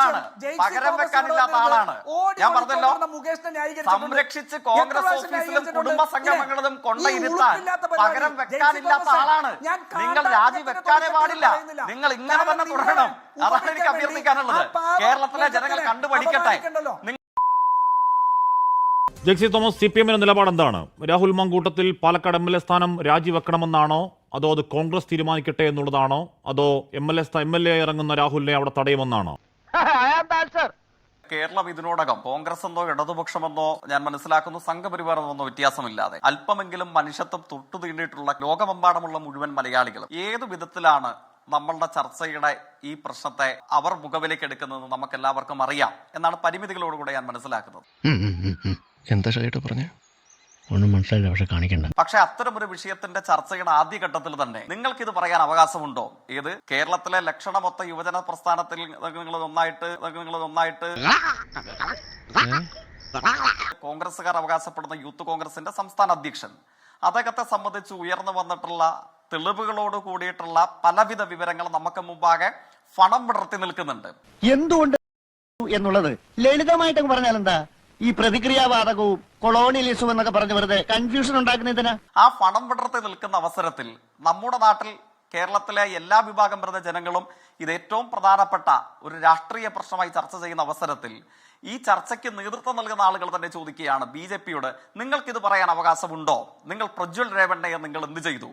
ആളാണ്, പകരം വെക്കാനില്ലാത്ത ആളാണ്. ഞാൻ പറഞ്ഞല്ലോ, സംരക്ഷിച്ച് കോൺഗ്രസ് ഓഫീസിലും കുടുംബ സംഗമങ്ങളിലും കൊണ്ടയിരുത്താൻ പകരം വെക്കാനില്ലാത്ത ആളാണ്. നിങ്ങൾ രാജി വെക്കാനേ പാടില്ല, നിങ്ങൾ ഇങ്ങനെ തന്നെ തുടരണം. അതാണ് എനിക്ക് അഭ്യർത്ഥിക്കാനുള്ളത്. കേരളത്തിലെ ജനങ്ങൾ കണ്ടുപഠിക്കട്ടെ. ജെക്സി തോമസ്, CPM-ന്റെ നിലപാട് എന്താണ്? രാഹുൽ മാങ്കൂട്ടത്തിൽ പാലക്കാട് MLA സ്ഥാനം രാജിവെക്കണമെന്നാണോ, അതോ അത് കോൺഗ്രസ് തീരുമാനിക്കട്ടെ എന്നുള്ളതാണോ, അതോ MLA ഇറങ്ങുന്ന രാഹുലിനെ അവിടെ തടയുമെന്നാണോ? കേരളം ഇതിനോടകം കോൺഗ്രസ് എന്നോ ഇടതുപക്ഷമെന്നോ ഞാൻ മനസ്സിലാക്കുന്നു സംഘപരിവാറമെന്നോ വ്യത്യാസമില്ലാതെ അല്പമെങ്കിലും മനുഷ്യത്വം തൊട്ടു തീണ്ടിയിട്ടുള്ള ലോകമെമ്പാടുമുള്ള മുഴുവൻ മലയാളികളും ഏതു വിധത്തിലാണ് നമ്മളുടെ ചർച്ചയുടെ ഈ പ്രശ്നത്തെ അവർ മുഖവിലേക്ക് എടുക്കുന്നത് നമുക്ക് എല്ലാവർക്കും അറിയാം എന്നാണ് പരിമിതികളോടുകൂടെ ഞാൻ മനസ്സിലാക്കുന്നത്. എന്താ പറഞ്ഞ ഒന്നും മനസ്സിലായില്ല, പക്ഷെ കാണിക്കണ്ട. പക്ഷെ അത്തരമൊരു വിഷയത്തിന്റെ ചർച്ചയുടെ ആദ്യഘട്ടത്തിൽ തന്നെ നിങ്ങൾക്ക് ഇത് പറയാൻ അവകാശമുണ്ടോ? ഏത് കേരളത്തിലെ ലക്ഷണമൊത്ത യുവജന പ്രസ്ഥാനത്തിൽ നിങ്ങൾ ഒന്നായിട്ട് കോൺഗ്രസുകാർ അവകാശപ്പെടുന്ന യൂത്ത് കോൺഗ്രസിന്റെ സംസ്ഥാന അധ്യക്ഷൻ, അദ്ദേഹത്തെ സംബന്ധിച്ച് ഉയർന്നു വന്നിട്ടുള്ള തെളിവുകളോട് കൂടിയിട്ടുള്ള പലവിധ വിവരങ്ങൾ നമുക്ക് മുമ്പാകെ ഫണം വിടർത്തി നിൽക്കുന്നുണ്ട്. എന്തുകൊണ്ട് എന്നുള്ളത് ലളിതമായിട്ട് പറഞ്ഞാൽ എന്താ, ഈ പ്രതിക്രിയാവാദകവും കൊളോണിയലിസവും എന്നൊക്കെ പറഞ്ഞ് വെറുതെ കൺഫ്യൂഷൻ ഉണ്ടാക്കുന്നതിനാ? ആ ഫണം വിടർത്തി നിൽക്കുന്ന അവസരത്തിൽ നമ്മുടെ നാട്ടിൽ കേരളത്തിലെ എല്ലാ വിഭാഗം വരുന്ന ജനങ്ങളും ഇത് ഏറ്റവും പ്രധാനപ്പെട്ട ഒരു രാഷ്ട്രീയ പ്രശ്നമായി ചർച്ച ചെയ്യുന്ന അവസരത്തിൽ ഈ ചർച്ചയ്ക്ക് നേതൃത്വം നൽകുന്ന ആളുകൾ തന്നെ ചോദിക്കുകയാണ് BJP-യോട്, നിങ്ങൾക്കിത് പറയാൻ അവകാശമുണ്ടോ? നിങ്ങൾ പ്രജ്വൽ രേവണ്ണയെ നിങ്ങൾ എന്ത് ചെയ്തു?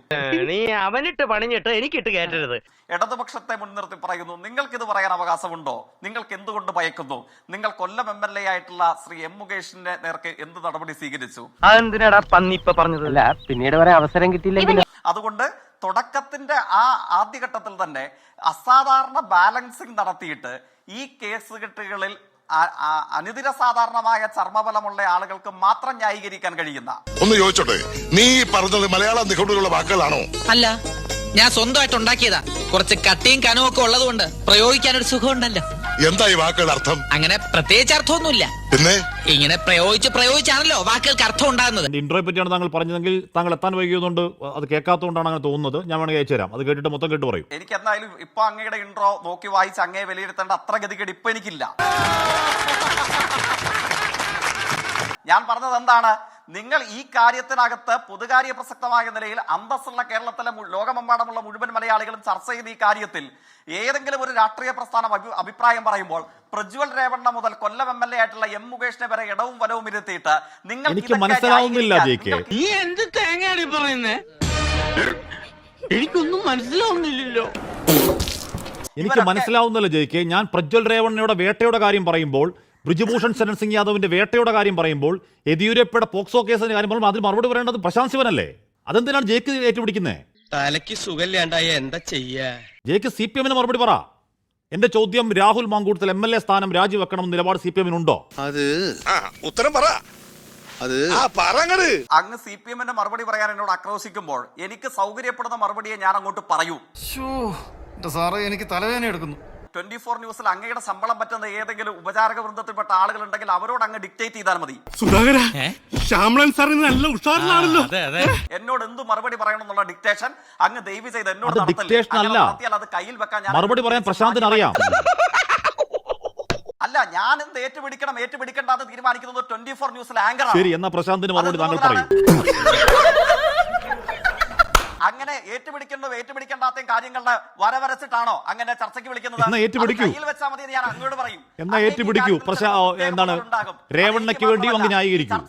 നീ അവനിട്ട് പണിഞ്ഞിട്ട് എനിക്കിട്ട് കേട്ടരുത്. ഇടതുപക്ഷത്തെ മുൻനിർത്തി പറയുന്നു, നിങ്ങൾക്കിത് പറയാൻ അവകാശമുണ്ടോ? നിങ്ങൾക്ക് എന്തുകൊണ്ട് ഭയക്കുന്നു? നിങ്ങൾ കൊല്ലം MLA ആയിട്ടുള്ള ശ്രീ M മുകേഷിന്റെ നേർക്ക് എന്ത് നടപടി സ്വീകരിച്ചു? അതെന്തിനാടാ പന്നിപ്പ പറഞ്ഞതല്ല, പിന്നീട് വരെ അവസരം കിട്ടിയില്ലെങ്കിൽ. അതുകൊണ്ട് തുടക്കത്തിന്റെ ആ ആദ്യഘട്ടത്തിൽ തന്നെ അസാധാരണ ബാലൻസിംഗ് നടത്തിയിട്ട് ഈ കേസ് കെട്ടുകളിൽ അനുദിന സാധാരണമായ ചർമ്മബലമുള്ള ആളുകൾക്ക് മാത്രം ന്യായീകരിക്കാൻ കഴിയുന്ന ഒന്ന് ചോദിച്ചോട്ടെ, നീ പറഞ്ഞത് മലയാള നിഘണ്ടുള്ള വാക്കുകളാണോ? അല്ല, ഞാൻ സ്വന്തമായിട്ട് ഉണ്ടാക്കിയതാ. കുറച്ച് കട്ടിയും കനവും ഒക്കെ ഉള്ളതുകൊണ്ട് പ്രയോഗിക്കാൻ ഒരു സുഖം ഉണ്ടല്ലോ. എന്താ ഈ വാക്കുകളുടെ അർത്ഥം? അങ്ങനെ പ്രത്യേകിച്ച് അർത്ഥമൊന്നുമില്ല, പിന്നെ ഇങ്ങനെ പ്രയോഗിച്ചാണല്ലോ വാക്കുകൾക്ക് അർത്ഥം ഉണ്ടാകുന്നത്. ഇൻട്രോയെ പറ്റിയാണ് താങ്കൾ പറഞ്ഞതെങ്കിൽ താങ്കൾ എത്താൻ വൈകിയതുകൊണ്ട് അത് കേൾക്കാത്തതുകൊണ്ടാണ് അങ്ങനെ തോന്നുന്നത്. ഞാൻ വേണമെങ്കിൽ അയച്ചു തരാം, അത് കേട്ടിട്ട് മൊത്തം കേട്ട് പറയും. എനിക്ക് എന്തായാലും ഇപ്പൊ അങ്ങയുടെ ഇൻട്രോ നോക്കി വായിച്ച് അങ്ങയെ വിലയിരുത്തേണ്ട അത്ര ഗതികേട് ഇപ്പൊ എനിക്കില്ല. ഞാൻ പറഞ്ഞത് എന്താണ്, നിങ്ങൾ ഈ കാര്യത്തിനകത്ത് പൊതുകാര്യ പ്രസക്തമായ നിലയിൽ അന്തസ്സുള്ള കേരളത്തിലെ ലോകമെമ്പാടുമുള്ള മുഴുവൻ മലയാളികളും ചർച്ച ചെയ്ത ഈ കാര്യത്തിൽ ഏതെങ്കിലും ഒരു രാഷ്ട്രീയ പ്രസ്ഥാനം അഭിപ്രായം പറയുമ്പോൾ പ്രജ്വൽ രേവണ്ണ മുതൽ കൊല്ലം MLA ആയിട്ടുള്ള M മുകേഷിനെ വരെ ഇടവും വലവും ഇരുത്തിയിട്ട് നിങ്ങൾ എനിക്ക് മനസ്സിലാവുന്നില്ല എനിക്കൊന്നും മനസ്സിലാവുന്നില്ലല്ലോ. എനിക്ക് മനസ്സിലാവുന്നില്ല ജയിക്ക്. ഞാൻ പ്രജ്വൽ രേവണ്ണയുടെ വേട്ടയുടെ കാര്യം പറയുമ്പോൾ, ബ്രിജ്ഭൂഷൺ ശരൺ സിംഗ് യാദവിന്റെ വേട്ടയുടെ കാര്യം പറയുമ്പോൾ, യെദ്യൂരപ്പയുടെ പോക്സോ കേസിന്റെ കാര്യം പറയുമ്പോൾ അതിൽ മറുപടി പറയേണ്ടത് പ്രശാന്ത് ശിവനല്ലേ? അതെന്തിനാണ് ജയിക്ക് ഏറ്റുപിടിക്കുന്നത്? തലയ്ക്ക് സുഖമില്ലാണ്ടായ എന്താ ചെയ്യാ? ജയിക്ക് CPM-ന് മറുപടി പറ. എന്റെ ചോദ്യം, രാഹുൽ മാങ്കൂട്ടത്തിൽ MLA സ്ഥാനം രാജിവെക്കണം നിലപാട് CPM-നുണ്ടോ? അത് ഉത്തരം പറ. അത് അങ്ങ് CPM-ന്റെ മറുപടി പറയാൻ എന്നോട് ആക്രോശിക്കുമ്പോൾ എനിക്ക് സൗകര്യപ്പെടുന്ന മറുപടിയെ ഞാൻ അങ്ങോട്ട് പറയൂ. എനിക്ക് തലവേദന എടുക്കുന്നു. 24 ന്യൂസിൽ അങ്ങയുടെ ശമ്പളം പറ്റുന്ന ഏതെങ്കിലും ഉപചാരക വൃന്ദത്തിൽപ്പെട്ട ആളുകൾ ഉണ്ടെങ്കിൽ അവരോട് അങ്ങ് ഡിക്റ്റേറ്റ് ചെയ്താൽ മതി. എന്നോട് എന്ത് മറുപടി പറയണം എന്നുള്ള ഡിക്റ്റേഷൻ അങ്ങ് ദയവ് ചെയ്ത് എന്നോട് നടത്തിയാൽ അത് കയ്യിൽ വെക്കാൻ ഞാൻ മറുപടി പറയാൻ പ്രശാന്തിന് അറിയാം. അല്ല, ഞാൻ എന്ത് ഏറ്റുപിടിക്കേണ്ടത് തീരുമാനിക്കുന്നത് 24 ന്യൂസിലെ ആങ്കർ. ശരി, എന്നാ പ്രശാന്തിന് മറുപടി താങ്കൾ പറയും. അങ്ങനെ ഏറ്റുപിടിക്കേണ്ടാത്ത കാര്യങ്ങളുടെ വരച്ചിട്ടാണോ അങ്ങനെ ചർച്ചയ്ക്ക് വിളിക്കുന്നത്? കയ്യിൽ വെച്ചാൽ മതി ഞാൻ അങ്ങോട്ട് പറയും. എന്നാ ഏറ്റുപിടിക്കൂ. എന്താണ് രേവണ്ണയ്ക്ക് വേണ്ടി അങ്ങ് ന്യായീകരിക്കൂ.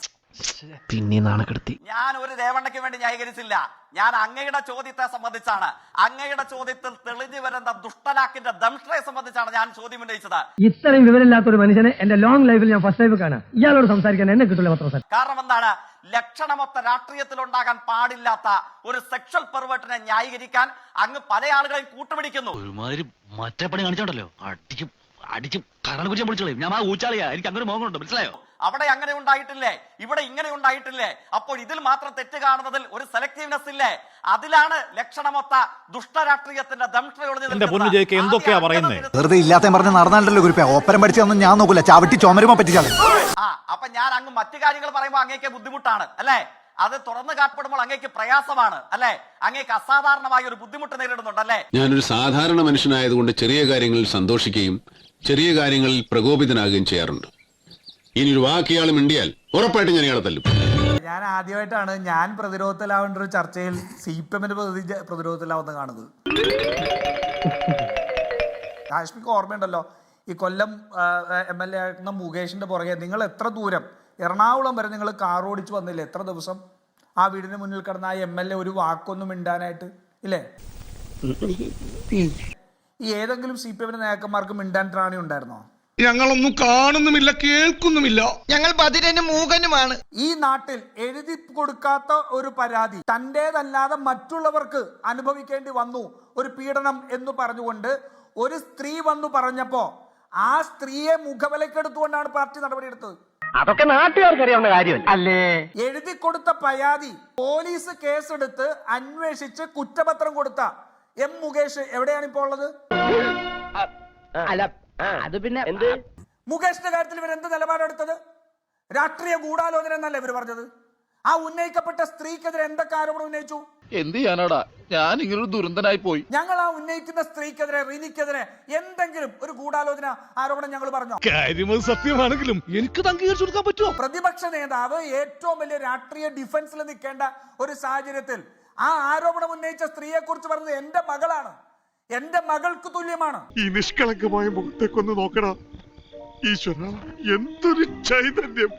പിന്നെ നാണക്കെടുത്തി. ഞാൻ ഒരു രേവണ്ണയ്ക്ക് വേണ്ടി ന്യായീകരിച്ചില്ല. ഞാൻ അങ്ങയുടെ ചോദ്യത്തെ സംബന്ധിച്ചാണ്, അങ്ങയുടെ ചോദ്യത്തിൽ തെളിഞ്ഞു വരുന്ന ദുഷ്ടലാക്കിന്റെ ദംഷ്ട്രയെ സംബന്ധിച്ചാണ് ഞാൻ ചോദ്യം ഉന്നയിച്ചത്. ഇത്രയും വിവരമില്ലാത്ത ഒരു മനുഷ്യനെ എന്റെ ലോങ് ലൈഫിൽ ഞാൻ ഫസ്റ്റ് ടൈം കാണാം. ഇയാളോട് സംസാരിക്കാൻ എന്നെ കിട്ടില്ല. കാരണം എന്താണ്, ലക്ഷണമൊത്ത രാഷ്ട്രീയത്തിൽ ഉണ്ടാകാൻ പാടില്ലാത്ത ഒരു സെക്ഷൽ പെർവേർട്ടിനെ ന്യായീകരിക്കാൻ അങ്ങ് പല ആളുകളെയും കൂട്ടുപിടിക്കുന്നു. ഒരുമാതിരി മറ്റേ പണി കാണിച്ചോണ്ടല്ലോ, അടിച്ച് കരണ കുറിച്ച് വിളിച്ചോളൂ. ഞാൻ ആ ഊച്ചാളിയാ, എനിക്ക് അങ്ങനെ മോഹമുണ്ട്, മനസ്സിലായോ? അവിടെ അങ്ങനെ ഉണ്ടായിട്ടില്ലേ, ഇവിടെ ഇങ്ങനെ ഉണ്ടായിട്ടില്ലേ? അപ്പോൾ ഇതിൽ മാത്രം തെറ്റ് കാണുന്നതിൽ ഒരു സെലക്ടീവ്നെസ് ഇല്ലേ? അതിലാണ് ലക്ഷണമൊത്ത ദുഷ്ടരാഷ്ട്രീയത്തിന്റെ എന്തൊക്കെയാ പറയുന്നത്? വെറുതെ ഇല്ലാത്ത പറഞ്ഞ് നടന്നാലല്ലോ കുറിപ്പ്. ഓപ്പരം പഠിച്ചൊന്നും ഞാൻ നോക്കൂല, ചവിട്ടി ചുമരുമോ പറ്റിച്ചാൽ. അപ്പൊ ഞാൻ അങ്ങ് മറ്റു കാര്യങ്ങൾ പറയുമ്പോൾ അങ്ങേക്ക് ബുദ്ധിമുട്ടാണ് അല്ലേ? അത് തുറന്നു കാട്ടപ്പെടുമ്പോൾ അങ്ങേക്ക് പ്രയാസമാണ് അല്ലെ? അങ്ങേക്ക് അസാധാരണമായ ഒരു ബുദ്ധിമുട്ട് നേരിടുന്നുണ്ടല്ലേ? ഞാനൊരു സാധാരണ മനുഷ്യനായതുകൊണ്ട് ചെറിയ കാര്യങ്ങളിൽ സന്തോഷിക്കുകയും ചെറിയ കാര്യങ്ങളിൽ പ്രകോപിതനാകുകയും ചെയ്യാറുണ്ട്. ഇനി ഒരു വാക്കിയാൾ മിണ്ടിയാൽ ഉറപ്പായിട്ട് ഞാൻ ഇയാളെ തല്ലും. ഞാൻ ആദ്യമായിട്ടാണ് ഞാൻ പ്രതിരോധത്തിലാവേണ്ട ഒരു ചർച്ചയിൽ CPM പ്രതിരോധത്തിലാവുന്നത് കാണുന്നത്. കാശ്മീർക്ക് ഓർമ്മയുണ്ടല്ലോ, ഈ കൊല്ലം MLA ആയിരുന്ന മുകേഷിന്റെ പുറകെ നിങ്ങൾ എത്ര ദൂരം എറണാകുളം വരെ നിങ്ങൾ കാർ ഓടിച്ചു വന്നില്ലേ? എത്ര ദിവസം ആ വീടിന് മുന്നിൽ കിടന്ന ആ MLA ഒരു വാക്കൊന്നും മിണ്ടാനായിട്ട് ഇല്ലേ? ഈ ഏതെങ്കിലും CPM നേതാക്കന്മാർക്ക് മിണ്ടാൻ ത്രാണി ഉണ്ടായിരുന്നോ? ഞങ്ങളൊന്നും കാണുന്നുമില്ല, കേൾക്കുന്നുമില്ല. ഞങ്ങൾ ബധിരനും മൂകനുമാണ്. ഈ നാട്ടിൽ എഴുതി കൊടുക്കാത്ത ഒരു പരാതി തൻ്റേതല്ലാതെ മറ്റുള്ളവർക്ക് അനുഭവിക്കേണ്ടി വന്നു ഒരു പീഡനം എന്ന് പറഞ്ഞുകൊണ്ട് ഒരു സ്ത്രീ വന്നു പറഞ്ഞപ്പോ ആ സ്ത്രീയെ മുഖവിലക്കെടുത്തുകൊണ്ടാണ് പാർട്ടി നടപടിയെടുത്തത്. അതൊക്കെ നാട്ടുകാർക്ക് അറിയാവുന്ന കാര്യം അല്ലേ? എഴുതി കൊടുത്ത പരാതി പോലീസ് കേസെടുത്ത് അന്വേഷിച്ച് കുറ്റപത്രം കൊടുത്ത മുകേഷ് എവിടെയാണ് ഇപ്പോൾ ഉള്ളത്? അല്ല, അത് പിന്നെ എന്ത് മുകേഷിന്റെ കാര്യത്തിൽ ഇവർ എന്ത് നിലപാടെടുത്തത്? രാഷ്ട്രീയ ഗൂഢാലോചന എന്നല്ല ഇവർ പറഞ്ഞത്. ആ ഉന്നയിക്കപ്പെട്ട സ്ത്രീക്കെതിരെ എന്തൊക്കെ ആരോപണം ഉന്നയിച്ചു? എന്ത് ചെയ്യാനാടാ, ഞാൻ ഇങ്ങനൊരു ദുരന്തനായി പോയി. ഞങ്ങൾ ആ ഉന്നയിക്കുന്ന സ്ത്രീക്കെതിരെ, റിനിക്കെതിരെ എന്തെങ്കിലും ഒരു ഗൂഢാലോചന ആരോപണം ഞങ്ങൾ പറഞ്ഞോ? കാര്യം സത്യമാണെങ്കിലും എനിക്ക് അംഗീകരിച്ചു കൊടുക്കാൻ പറ്റുമോ? പ്രതിപക്ഷ നേതാവ് ഏറ്റവും വലിയ രാഷ്ട്രീയ ഡിഫൻസിൽ നിൽക്കേണ്ട ഒരു സാഹചര്യത്തിൽ ആ ആരോപണം ഉന്നയിച്ച സ്ത്രീയെ കുറിച്ച് പറഞ്ഞത് എന്റെ മകളാണ്, എന്റെ മകൾക്ക് തുല്യമാണ്. ഈ നിഷ്കളങ്കമായ മുഖത്തേക്കൊന്ന് നോക്കടാ ഈശ്വര, എന്തൊരു ചൈതന്യം.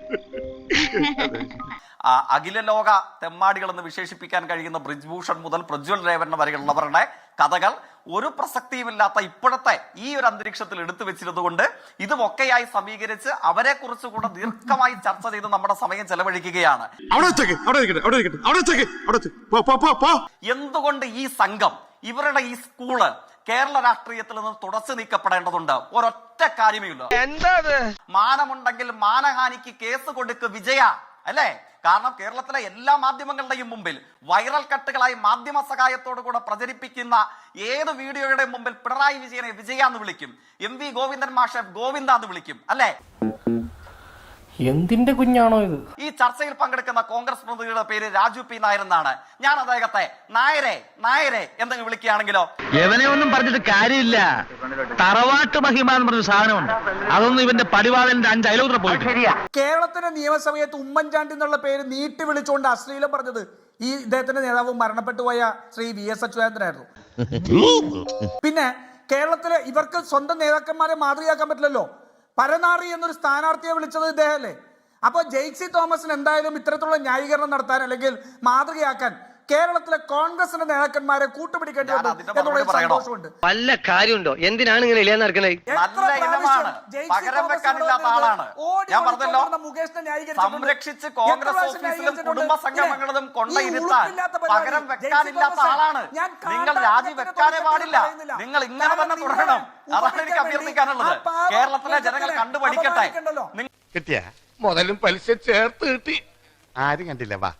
അഖില ലോക തെമ്മാടികൾ എന്ന് വിശേഷിപ്പിക്കാൻ കഴിയുന്ന ബ്രിജ്ഭൂഷൺ മുതൽ പ്രജ്വൽ രേവണ്ണ വരെയുള്ളവരുടെ കഥകൾ ഒരു പ്രസക്തിയുമില്ലാത്ത ഇപ്പോഴത്തെ ഈ ഒരു അന്തരീക്ഷത്തിൽ എടുത്തു വെച്ചിരുന്നുകൊണ്ട് ഇതുമൊക്കെയായി സമീകരിച്ച് അവരെ കുറിച്ച് കൂടെ ദീർഘമായി ചർച്ച ചെയ്ത് നമ്മുടെ സമയം ചെലവഴിക്കുകയാണ്. എന്തുകൊണ്ട് ഈ സംഘം, ഇവരുടെ ഈ സ്കൂള് കേരള രാഷ്ട്രീയത്തിൽ നിന്ന് തുടച്ചു നീക്കപ്പെടേണ്ടതുണ്ട്? ഒരൊറ്റ കാര്യമേ ഉള്ളൂ. മാനമുണ്ടെങ്കിൽ മാനഹാനിക്ക് കേസ് കൊടുക്ക് വിജയ, അല്ലേ? കാരണം കേരളത്തിലെ എല്ലാ മാധ്യമങ്ങളുടെയും മുമ്പിൽ വൈറൽ കട്ടുകളായി മാധ്യമ സഹായത്തോടു കൂടെ പ്രചരിപ്പിക്കുന്ന ഏത് വീഡിയോയുടെ മുമ്പിൽ പിണറായി വിജയനെ വിജയ എന്ന് വിളിക്കും, MV ഗോവിന്ദൻ മാഷെ ഗോവിന്ദ എന്ന് വിളിക്കും, അല്ലേ? എന്തിന്റെ കുഞ്ഞാണോ ഇത്? ഈ ചർച്ചയിൽ പങ്കെടുക്കുന്ന കോൺഗ്രസ് പ്രതിനിധിയുടെ പേര് രാജു P. നായർ എന്നാണ്. ഞാൻ അദ്ദേഹത്തെ നായരെ എന്തെങ്കിലും വിളിക്കുകയാണെങ്കിലോ? എവനെ ഒന്നും പറഞ്ഞിട്ട് കാര്യമില്ല. തറവാട്ട് മഹിമ എന്ന് പറഞ്ഞ സാധനമുണ്ട്, അതൊന്നും ഇവന്റെ പടിവാളന്റെ 5 അയലോത്ര പോയിട്ട്. കേരളത്തിന്റെ നിയമസഭയത്ത് ഉമ്മൻചാണ്ടി എന്നുള്ള പേര് നീട്ടി വിളിച്ചുകൊണ്ട് അശ്ലീലം പറഞ്ഞത് ഈ ഇദ്ദേഹത്തിന്റെ നേതാവ് മരണപ്പെട്ടു പോയ ശ്രീ VS അച്യുതാനന്ദനായിരുന്നു. പിന്നെ കേരളത്തിലെ ഇവർക്ക് സ്വന്തം നേതാക്കന്മാരെ മാതൃകയാക്കാൻ പറ്റില്ലല്ലോ. പരനാറി എന്നൊരു സ്ഥാനാർത്ഥിയെ വിളിച്ചത് ഇദ്ദേഹമല്ലേ? അപ്പൊ ജെയ്സി തോമസിന് എന്തായാലും ഇത്തരത്തിലുള്ള ന്യായീകരണം നടത്താൻ അല്ലെങ്കിൽ മാതൃകയാക്കാൻ കേരളത്തിലെ കോൺഗ്രസിന്റെ നേതാക്കന്മാരെ കൂട്ടുപിടിക്കേണ്ടി വന്നു എന്നുള്ള സന്തോഷമുണ്ട്. വല്ല കാര്യമുണ്ടോ? എന്തിനാണ് ഇങ്ങനെ ഇല്ലാന്ന് നടക്കണേ? നല്ല ഇനമാണ്, പകരം വെക്കാനില്ലാത്ത ആളാണ്. ഞാൻ പറഞ്ഞല്ലോ, സംരക്ഷിച്ച് കോൺഗ്രസ് ഓഫീസിലും കുടുംബ സംഗമങ്ങളിലും കൊണ്ടയിരുത്താൻ പകരം വെക്കാനില്ലാത്ത ആളാണ്. നിങ്ങൾ രാജി വെക്കാനേ പാടില്ല. നിങ്ങൾ ഇങ്ങനെ തന്നെ തുടരണം. അതാണ് എനിക്ക് അഭ്യർത്ഥിക്കാനുള്ളത്. കേരളത്തിലെ ജനങ്ങൾ കണ്ടുപഠിക്കട്ടെ. കിട്ടിയ മുതലും പലിശ ചേർത്ത് കിട്ടി. ആരും കണ്ടില്ല. വാ